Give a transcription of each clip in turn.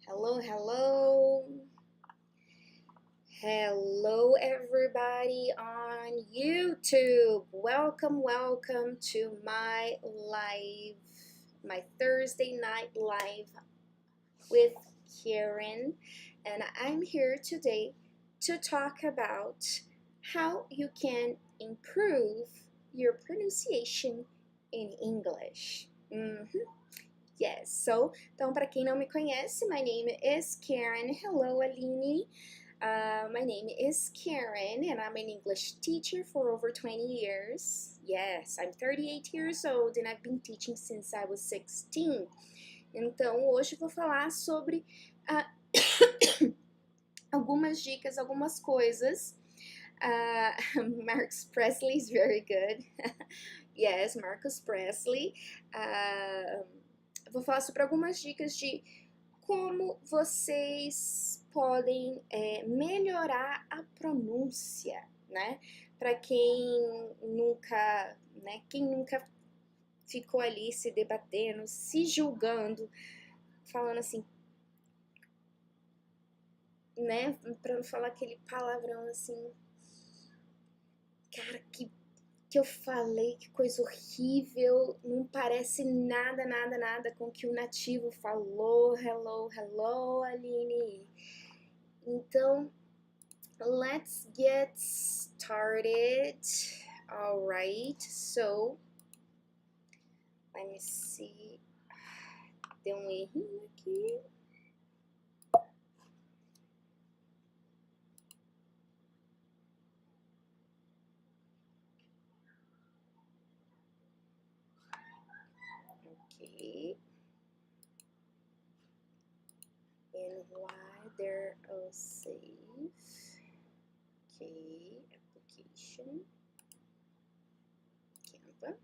Hello, hello. Hello, everybody on YouTube. Welcome to my live, my Thursday night live with Karen. And I'm here today to talk about how you can improve your pronunciation in English. Yes, então para quem não me conhece, my name is Karen. Hello, Aline. My name is Karen and I'm an English teacher for over 20 years. Yes, I'm 38 years old and I've been teaching since I was 16. Então hoje eu vou falar sobre algumas dicas, algumas coisas. Marcus Presley is very good. Yes, Marcus Presley. Vou falar sobre algumas dicas de como vocês podem melhorar a pronúncia, né? Para quem nunca ficou ali se debatendo, se julgando, falando assim, né? Para não falar aquele palavrão assim, cara, que eu falei, que coisa horrível, não parece nada com o que o nativo falou. Hello, Aline. Então, let's get started. All right, so, let me see. Deu um errinho aqui. Okay. And why they're all safe. Okay, application. Canva.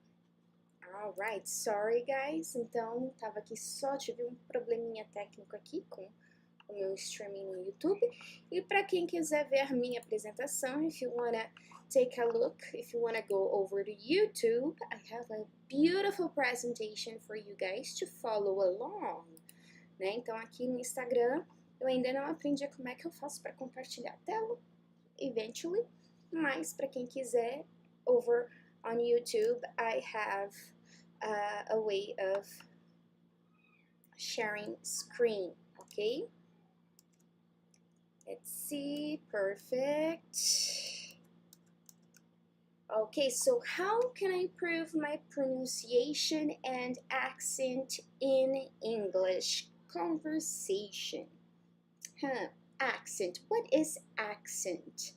Alright, sorry guys. Então, tava aqui tive um probleminha técnico aqui com o meu streaming no YouTube. E para quem quiser ver a minha apresentação, if you wanna take a look, if you wanna go over to YouTube, I have a beautiful presentation for you guys to follow along. Né? Então, aqui no Instagram, eu ainda não aprendi como é que eu faço para compartilhar a tela, eventually, mas para quem quiser, over on YouTube, I have a way of sharing screen, okay? Let's see, perfect. Okay, so how can I improve my pronunciation and accent in English conversation? Accent. What is accent?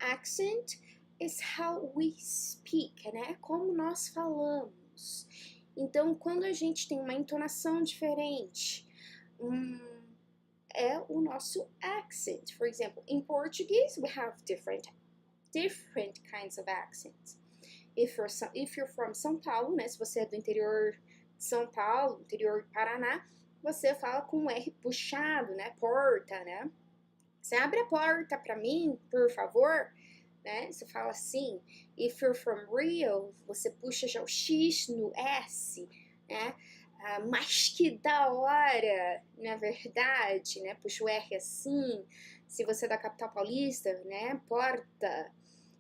Accent is how we speak, né? Como nós falamos. Então, quando a gente tem uma entonação diferente, é o nosso accent. For example, in Portuguese, we have different kinds of accents. If you're from São Paulo, né? Se você é do interior de São Paulo, interior do Paraná, você fala com um R puxado, né? Porta, né? Você abre a porta para mim, por favor, né? Você fala assim. If you're from Rio, você puxa já o X no S, né? Mas que da hora, na verdade, né? Puxa o R assim. Se você é da capital paulista, né? Porta.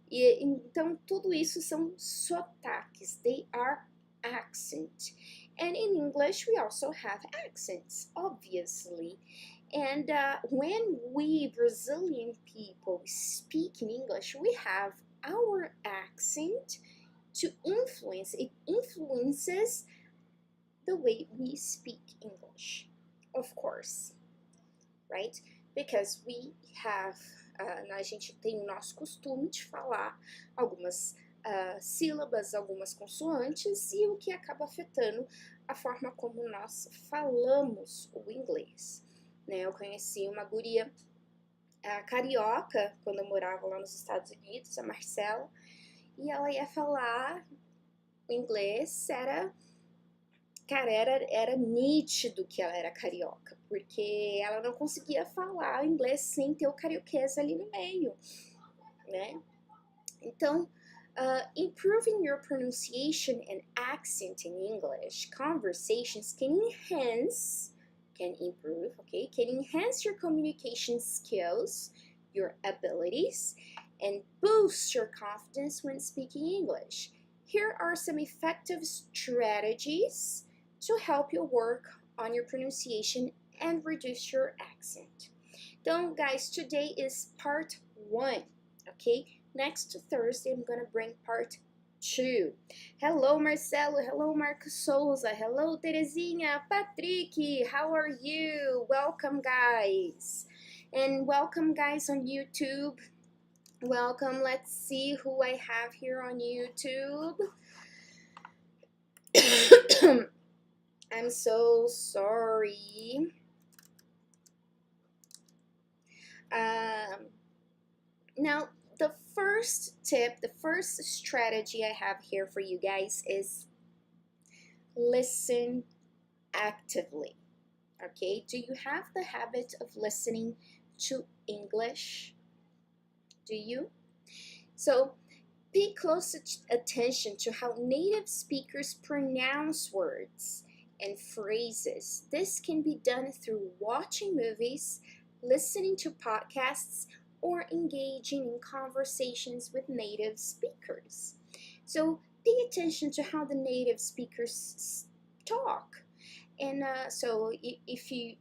E então tudo isso são sotaques. They are accent. And in English, we also have accents, obviously. And when we Brazilian people speak in English, we have our accent to influence. It influences the way we speak English, of course, right? Because we have, a gente tem o nosso costume de falar algumas sílabas, algumas consoantes, e o que acaba afetando a forma como nós falamos o inglês. Né? Eu conheci uma guria carioca, quando eu morava lá nos Estados Unidos, a Marcela, e ela ia falar o inglês, era nítido que ela era carioca, porque ela não conseguia falar inglês sem ter o carioquês ali no meio, né? Então, improving your pronunciation and accent in English conversations can enhance can improve, okay? Can enhance your communication skills, your abilities, and boost your confidence when speaking English. Here are some effective strategies to help you work on your pronunciation and reduce your accent. Então, guys, today is part 1, okay? Next Thursday, I'm gonna bring part 2. Hello, Marcelo. Hello, Marcos Souza. Hello, Terezinha. Patrick, how are you? Welcome, guys. And welcome, guys, on YouTube. Welcome. Let's see who I have here on YouTube. I'm so sorry. Now, the first tip, the first strategy I have here for you guys is listen actively. Okay, do you have the habit of listening to English? Do you? So pay close attention to how native speakers pronounce words and phrases. This can be done through watching movies, listening to podcasts, or engaging in conversations with native speakers. So pay attention to how the native speakers talk. And so if you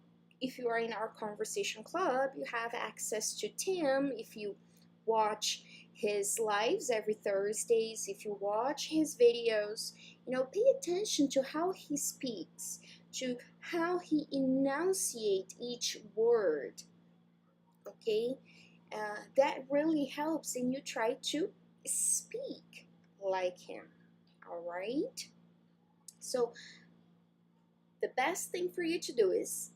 are in our conversation club, you have access to Tim. If you watch his lives every Thursdays, if you watch his videos, pay attention to how he speaks, to how he enunciates each word. Okay, that really helps, and you try to speak like him. All right. So the best thing for you to do is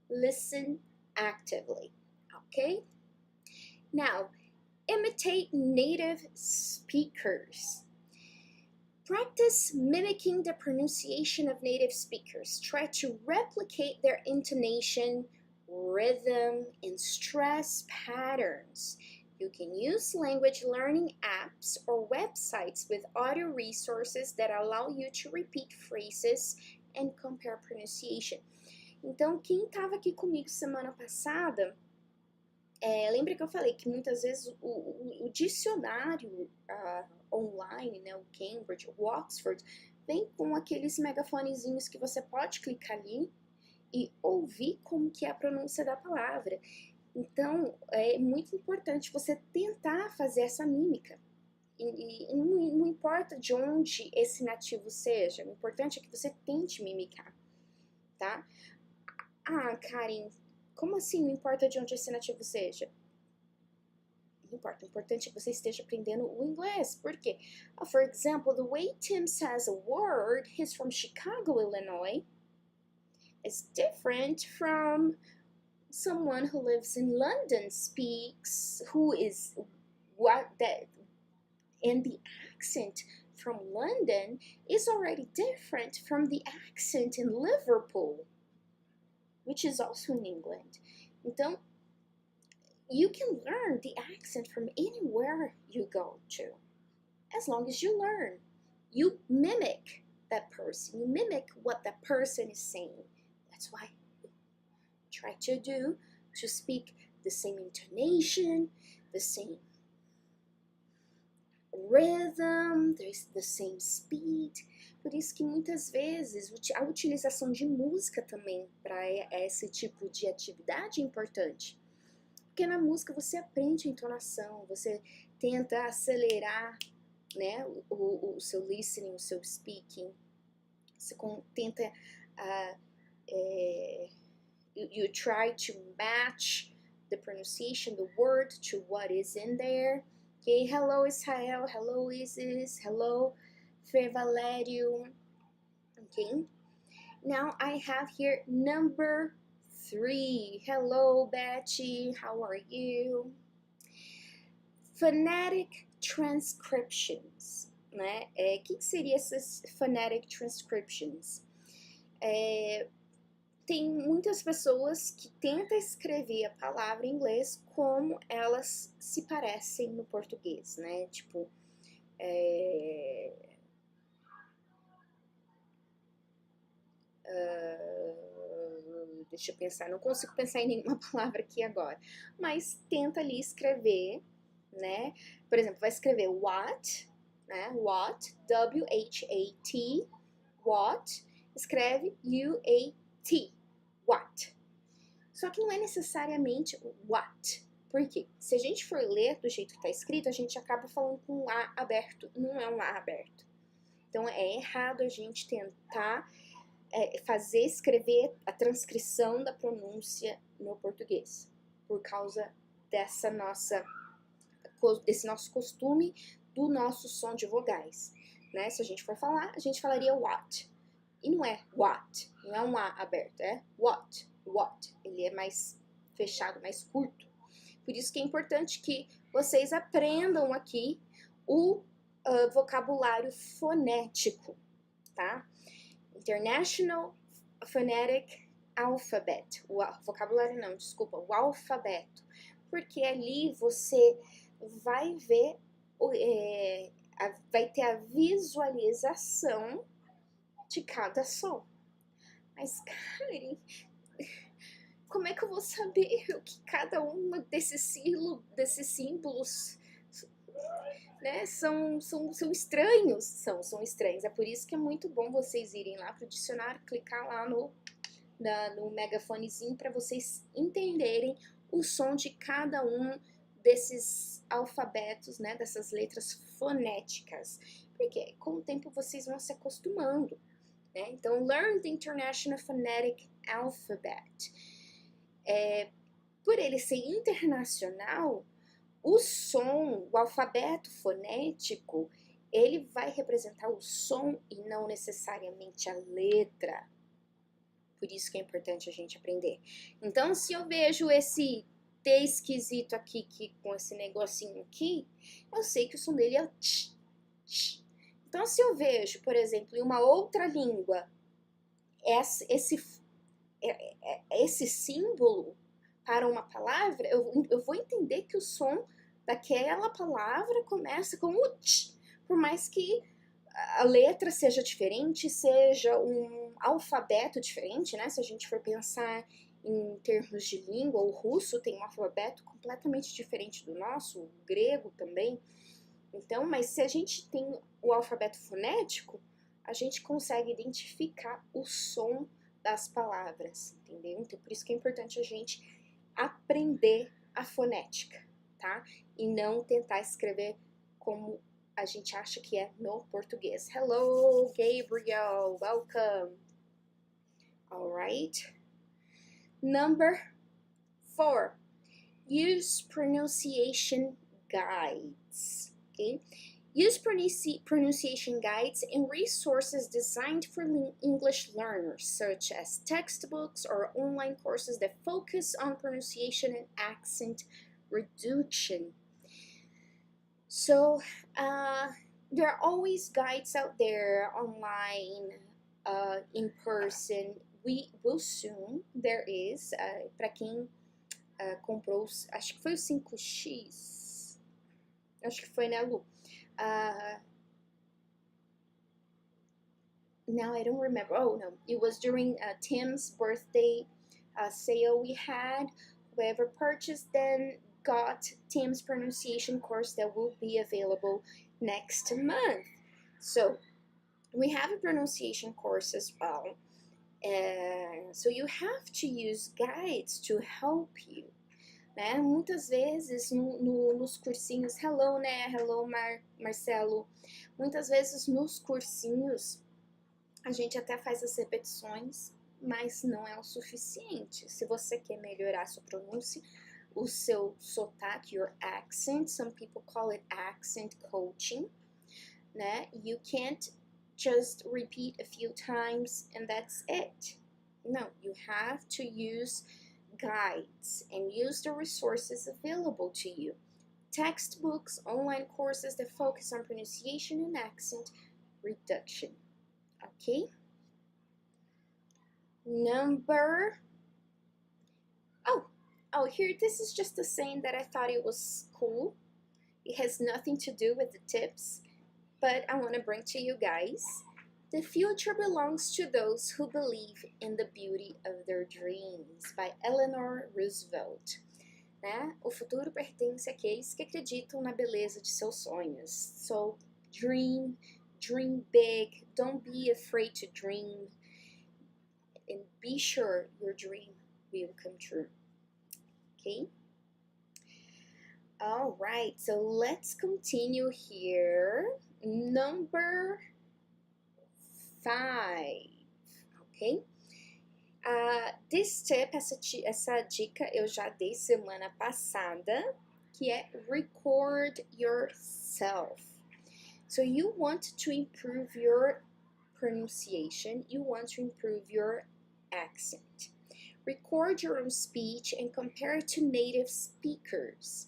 listen actively. Okay. Now, imitate native speakers. Practice mimicking the pronunciation of native speakers. Try to replicate their intonation, rhythm, and stress patterns. You can use language learning apps or websites with audio resources that allow you to repeat phrases and compare pronunciation. Então, quem estava aqui comigo semana passada, lembra que eu falei que muitas vezes o dicionário online, né, o Cambridge, o Oxford, vem com aqueles megafonezinhos que você pode clicar ali e ouvir como que é a pronúncia da palavra. Então, é muito importante você tentar fazer essa mímica. E não importa de onde esse nativo seja, o importante é que você tente mimicar, tá? Ah, Karen, como assim não importa de onde esse nativo seja? Não importa, o importante é que você esteja aprendendo o inglês. Por quê? For example, the way Tim says a word, he's from Chicago, Illinois, is different from someone who lives in London speaks, and the accent from London is already different from the accent in Liverpool, which is also in England. Então, you can learn the accent from anywhere you go to, as long as you learn. You mimic that person. You mimic what that person is saying. That's why you try to speak the same intonation, the same rhythm, the same speed. Por isso que muitas vezes a utilização de música também para esse tipo de atividade é importante. Porque na música você aprende a entonação, você tenta acelerar, né, o seu listening, o seu speaking. Você tenta you try to match the pronunciation, the word, to what is in there. Okay, hello Israel, hello Isis, hello Fer Valério. Okay, now I have here number 3. Hello Betty, how are you? Phonetic transcriptions, né? Que seria essas phonetic transcriptions? Tem muitas pessoas que tentam escrever a palavra em inglês como elas se parecem no português, né? Tipo, deixa eu pensar, não consigo pensar em nenhuma palavra aqui agora. Mas tenta ali escrever, né? Por exemplo, vai escrever what, né? What, W-H-A-T, what, escreve U-A-T, what. Só que não é necessariamente what. Por quê? Se a gente for ler do jeito que está escrito, a gente acaba falando com um A aberto. Não é um A aberto. Então, é errado a gente tentar escrever a transcrição da pronúncia no português. Por causa desse nosso costume do nosso som de vogais. Né? Se a gente for falar, a gente falaria what. E não é what. Não é um A aberto. É what. What. Ele é mais fechado, mais curto. Por isso que é importante que vocês aprendam aqui o vocabulário fonético, tá? International Phonetic Alphabet. O vocabulário não, desculpa, o alfabeto. Porque ali você vai ver, vai ter a visualização de cada som. Mas, Karen, como é que eu vou saber o que cada um desses símbolos, né, são estranhos? São estranhos. É por isso que é muito bom vocês irem lá pro dicionário, clicar lá no megafonezinho para vocês entenderem o som de cada um desses alfabetos, né, dessas letras fonéticas. Porque com o tempo vocês vão se acostumando. Né? Então, learn the International Phonetic Alphabet. Por ele ser internacional, o som, o alfabeto fonético, ele vai representar o som e não necessariamente a letra. Por isso que é importante a gente aprender. Então, se eu vejo esse T esquisito aqui, com esse negocinho aqui, eu sei que o som dele é o tch, tch. Então, se eu vejo, por exemplo, em uma outra língua, esse símbolo para uma palavra, eu vou entender que o som daquela palavra começa com o tch, por mais que a letra seja diferente, seja um alfabeto diferente, né? Se a gente for pensar em termos de língua, o russo tem um alfabeto completamente diferente do nosso, o grego também. Então, mas se a gente tem o alfabeto fonético, a gente consegue identificar o som das palavras, entendeu? Então, por isso que é importante a gente aprender a fonética, tá? E não tentar escrever como a gente acha que é no português. Hello, Gabriel, welcome. All right. Number 4, use pronunciation guides. Okay? Use pronunciation guides and resources designed for English learners, such as textbooks or online courses that focus on pronunciation and accent reduction. So, there are always guides out there online, in person. We will soon. There is, para quem comprou, acho que foi o 5X. Acho que foi, né, Lu? Now I don't remember. Oh, no. It was during Tim's birthday sale we had. Whoever purchased then got Tim's pronunciation course that will be available next month. So we have a pronunciation course as well. So you have to use guides to help you. Né? Muitas vezes nos cursinhos, hello, né? Hello, Marcelo. Muitas vezes nos cursinhos a gente até faz as repetições, mas não é o suficiente. Se você quer melhorar a sua pronúncia, o seu sotaque, your accent, some people call it accent coaching, né? You can't just repeat a few times and that's it. No, you have to use guides and use the resources available to you. Textbooks, online courses that focus on pronunciation and accent reduction. Okay? Number... Oh, here, this is just a saying that I thought it was cool. It has nothing to do with the tips, but I want to bring to you guys. The future belongs to those who believe in the beauty of their dreams, by Eleanor Roosevelt. Né? O futuro pertence àqueles que acreditam na beleza de seus sonhos. So, dream big, don't be afraid to dream, and be sure your dream will come true. Okay? All right, so let's continue here. Number 5, ok? This tip, essa dica eu já dei semana passada, que é record yourself. So you want to improve your pronunciation, you want to improve your accent. Record your own speech and compare it to native speakers.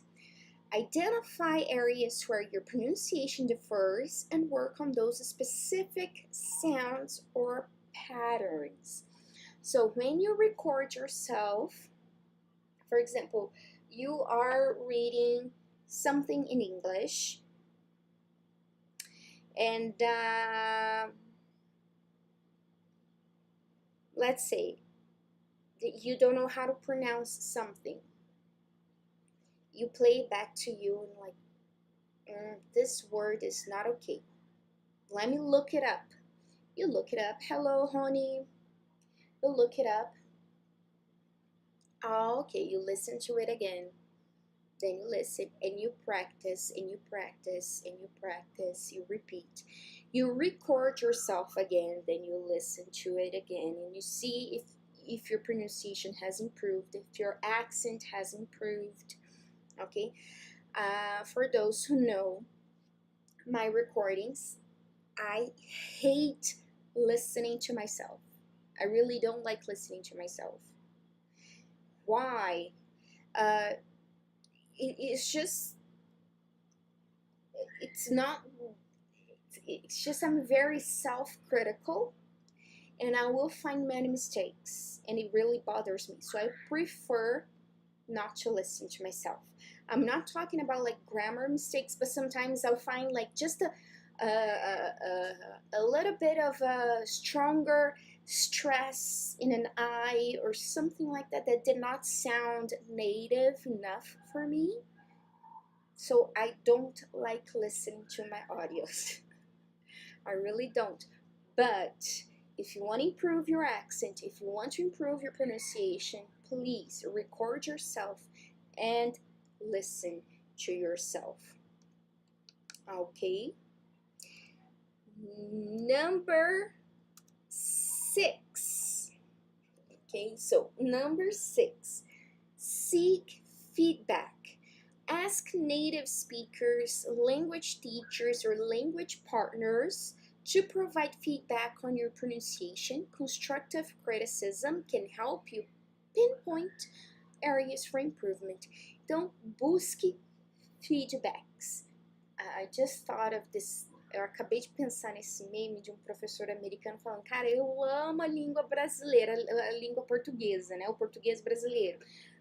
Identify areas where your pronunciation differs and work on those specific sounds or patterns. So when you record yourself, for example, you are reading something in English, and let's say that you don't know how to pronounce something. You play it back to you and like, this word is not okay. Let me look it up. You look it up. Hello, honey. You look it up. Oh, okay, you listen to it again. Then you listen and you practice and you practice and you practice. You repeat. You record yourself again. Then you listen to it again and you see if your pronunciation has improved, if your accent has improved. Okay, for those who know my recordings, I hate listening to myself. I really don't like listening to myself. Why? It's just I'm very self-critical, and I will find many mistakes, and it really bothers me. So I prefer not to listen to myself. I'm not talking about like grammar mistakes, but sometimes I'll find like just a little bit of a stronger stress in an I or something like that did not sound native enough for me. So I don't like listening to my audios. I really don't. But if you want to improve your accent, if you want to improve your pronunciation, please record yourself and listen to yourself. Okay. Number 6. Okay, so number 6, seek feedback. Ask native speakers, language teachers, or language partners to provide feedback on your pronunciation. Constructive criticism can help you pinpoint areas for improvement. Então, busque feedbacks. I just thought of this. Eu acabei de pensar nesse meme de um professor americano falando, cara, eu amo a língua brasileira, a língua portuguesa, né? O português brasileiro.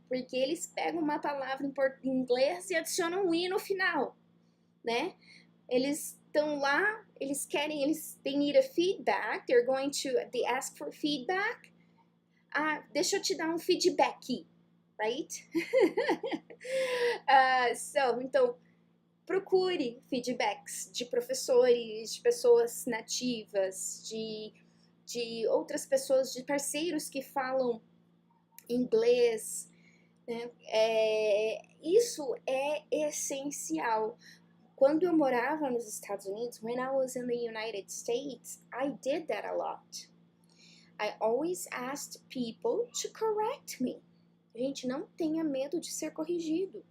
Porque eles pegam uma palavra em inglês e adicionam um i no final, né? Eles estão lá, they need a feedback, they ask for feedback. Deixa eu te dar um feedback, right? Então, procure feedbacks de professores, de pessoas nativas, de outras pessoas, de parceiros que falam inglês, né? Isso é essencial. Quando eu morava nos Estados Unidos, when I was in the United States, I did that a lot. I always asked people to correct me. Gente, não tenha medo de ser corrigido.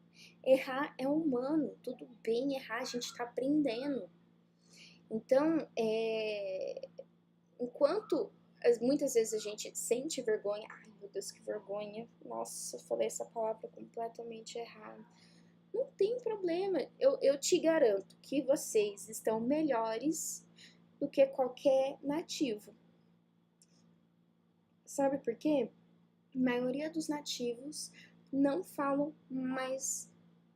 Errar é humano, tudo bem errar, a gente está aprendendo. Então, enquanto muitas vezes a gente sente vergonha, ai meu Deus, que vergonha, nossa, eu falei essa palavra completamente errada. Não tem problema, eu te garanto que vocês estão melhores do que qualquer nativo. Sabe por quê? A maioria dos nativos não falam mais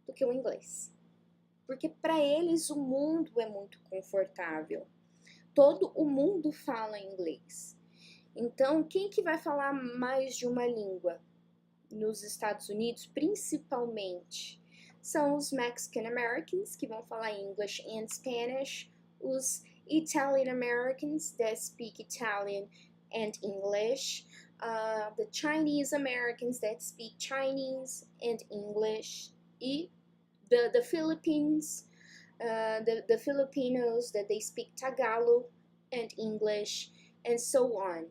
do que o inglês. Porque para eles o mundo é muito confortável. todo o mundo fala inglês. Então, quem que vai falar mais de uma língua nos Estados Unidos, principalmente? São os Mexican Americans, que vão falar English and Spanish, os Italian Americans, that speak Italian and English, the Chinese Americans, that speak Chinese and English, e the Philippines, the Filipinos, that they speak Tagalog and English, and so on.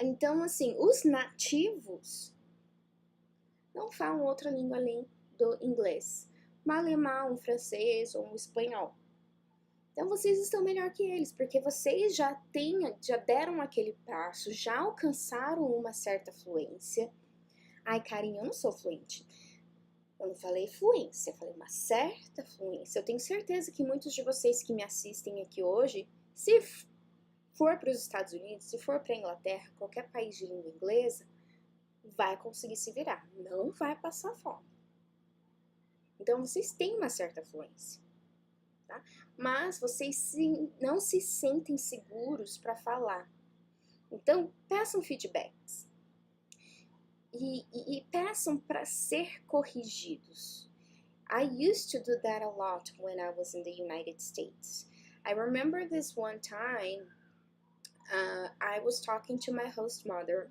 Então, assim, os nativos não falam outra língua além do inglês. Um alemão, um francês ou um espanhol. Então, vocês estão melhor que eles, porque vocês já deram aquele passo, já alcançaram uma certa fluência. Ai, Karen, eu não sou fluente. Eu não falei fluência, eu falei uma certa fluência. Eu tenho certeza que muitos de vocês que me assistem aqui hoje, se for para os Estados Unidos, se for para a Inglaterra, qualquer país de língua inglesa, vai conseguir se virar, não vai passar fome. Então, vocês têm uma certa fluência, tá? Mas vocês não se sentem seguros para falar. Então, peçam feedbacks. E peçam para ser corrigidos. I used to do that a lot when I was in the United States. I remember this one time, I was talking to my host mother,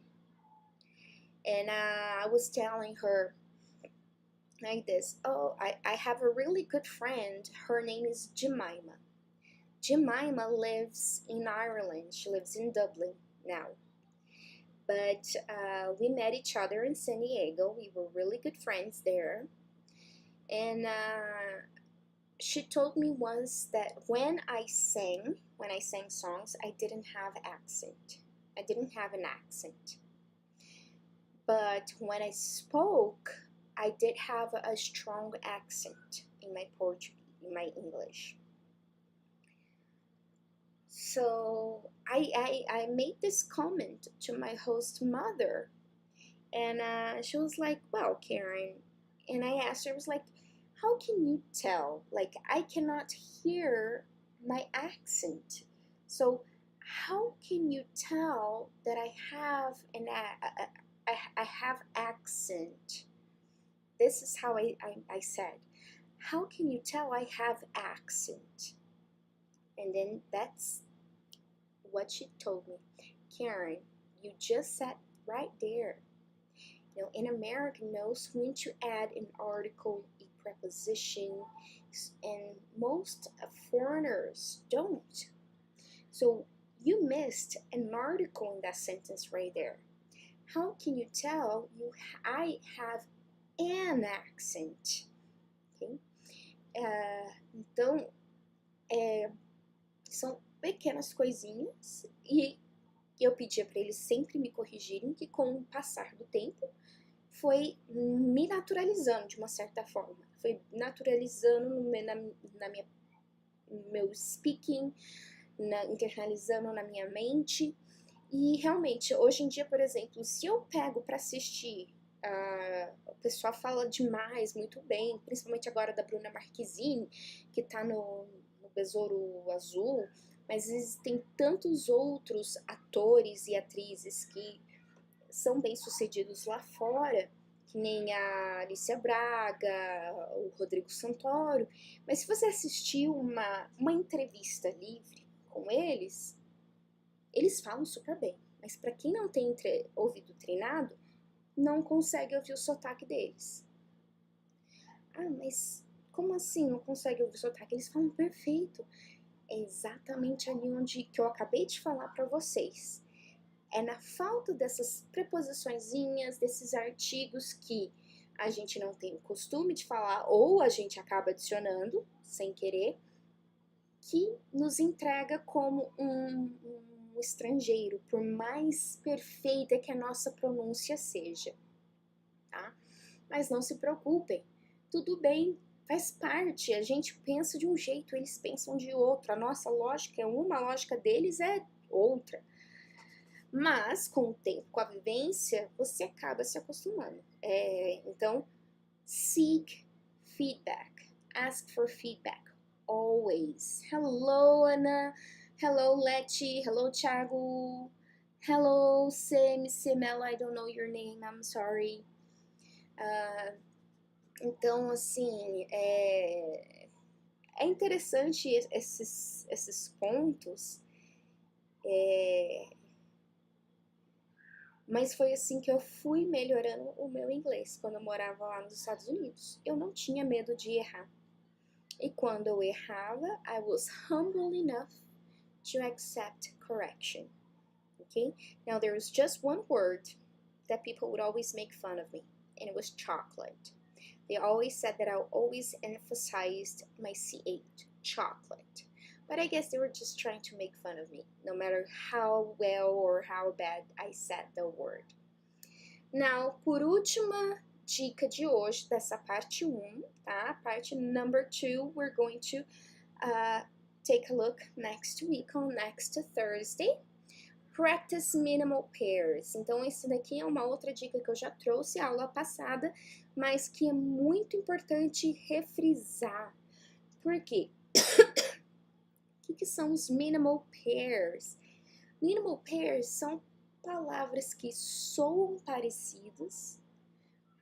and I was telling her like this, oh, I have a really good friend, her name is Jemima. Jemima lives in Ireland, she lives in Dublin now. But we met each other in San Diego, we were really good friends there. And she told me once that when I sang songs, I didn't have accent. I didn't have an accent. But when I spoke, I did have a strong accent in my Portuguese, in my English. So I made this comment to my host mother, and she was like, well, Karen, and I asked her, I was like, how can you tell? Like, I cannot hear my accent. So how can you tell that I have I have accent? This is how I said. How can you tell I have accent? And then that's what she told me. Karen, you just sat right there. You know, an American knows when to add an article, a preposition, and most foreigners don't. So you missed an article in that sentence right there. How can you tell I have an accent? Okay? Então, são pequenas coisinhas e eu pedia para eles sempre me corrigirem, que com o passar do tempo foi me naturalizando de uma certa forma, foi naturalizando no meu speaking, internalizando na minha mente. E realmente, hoje em dia, por exemplo, se eu pego para assistir, o pessoal fala demais, muito bem, principalmente agora da Bruna Marquezine, que tá no Besouro Azul, mas existem tantos outros atores e atrizes que são bem-sucedidos lá fora, que nem a Alicia Braga, o Rodrigo Santoro. Mas se você assistir uma entrevista livre com eles falam super bem. Mas para quem não tem ouvido treinado, não consegue ouvir o sotaque deles. Ah, mas como assim não consegue ouvir o sotaque? Eles falam perfeito. É exatamente ali onde que eu acabei de falar para vocês. É na falta dessas preposiçõezinhas, desses artigos que a gente não tem o costume de falar, ou a gente acaba adicionando, sem querer, que nos entrega como um estrangeiro, por mais perfeita que a nossa pronúncia seja, tá? Mas não se preocupem, tudo bem, faz parte, a gente pensa de um jeito, eles pensam de outro, a nossa lógica é uma, a lógica deles é outra. Mas, com o tempo, com a vivência, você acaba se acostumando. Então, seek feedback, ask for feedback. always. Hello, Ana. Hello, Leti. Hello, Thiago. Hello, Semela. I don't know your name. I'm sorry. Então, assim, é interessante esses pontos, mas foi assim que eu fui melhorando o meu inglês quando eu morava lá nos Estados Unidos. Eu não tinha medo de errar. E quando eu errava, I was humble enough to accept correction. Okay? Now, there was just one word that people would always make fun of me, and it was chocolate. They always said that I always emphasized my CH, chocolate. But I guess they were just trying to make fun of me, no matter how well or how bad I said the word. Now, por última dica de hoje, dessa parte 1, tá? Parte number 2, we're going to take a look next week on next Thursday. Practice minimal pairs. Então, esse daqui é uma outra dica que eu já trouxe a aula passada, mas que é muito importante refrisar. Por quê? O que são os minimal pairs? Minimal pairs são palavras que soam parecidas,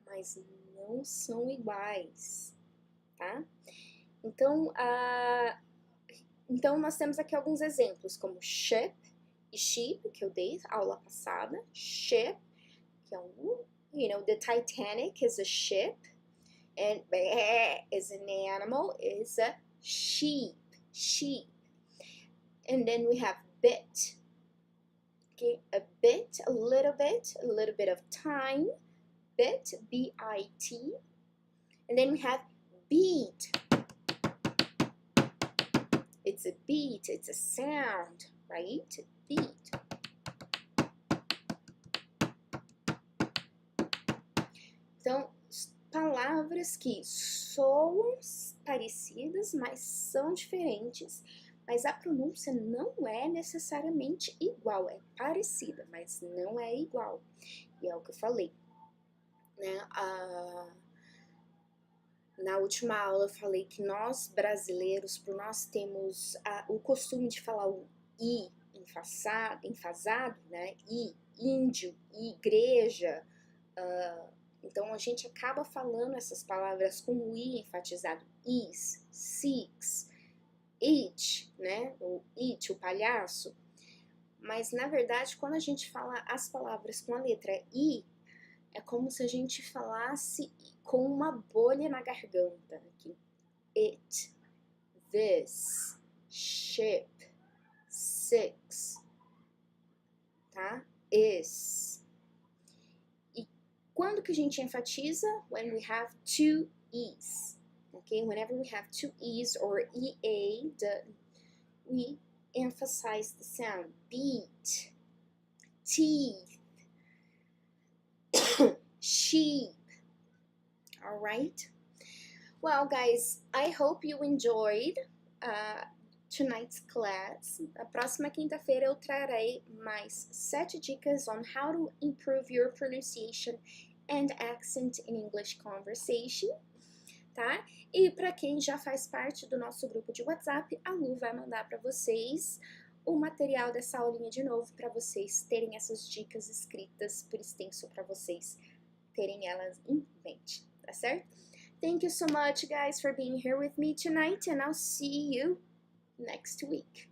mas não são iguais, tá? Então, nós temos aqui alguns exemplos, como ship e sheep, que eu dei aula passada. Ship, que é the Titanic is a ship, and is an animal, is a sheep. And then we have bit, okay, a bit, a little bit of time, bit, B-I-T. And then we have beat. It's a beat, it's a sound, right? Beat. Então, palavras que soam parecidas, mas são diferentes, mas a pronúncia não é necessariamente igual, é parecida, mas não é igual. E é o que eu falei, né? Na última aula eu falei que nós brasileiros, por nós temos o costume de falar o i enfasado, né? I, índio, igreja. Então a gente acaba falando essas palavras com o i enfatizado. Is, six, it, né? O it, o palhaço. Mas na verdade, quando a gente fala as palavras com a letra i, é como se a gente falasse com uma bolha na garganta. Aqui. It, this, ship, six, tá? Is. E quando que a gente enfatiza? When we have two E's. Okay? Whenever we have two E's or EA, we emphasize the sound. Beat, teeth, sheep. All right? Well, guys, I hope you enjoyed tonight's class. Na próxima quinta-feira eu trarei mais 7 dicas on how to improve your pronunciation and accent in English conversation, tá? E para quem já faz parte do nosso grupo de WhatsApp, a Lu vai mandar para vocês o material dessa aulinha de novo para vocês terem essas dicas escritas por extenso para vocês terem elas em mente, tá certo? Thank you so much, guys, for being here with me tonight, and I'll see you next week.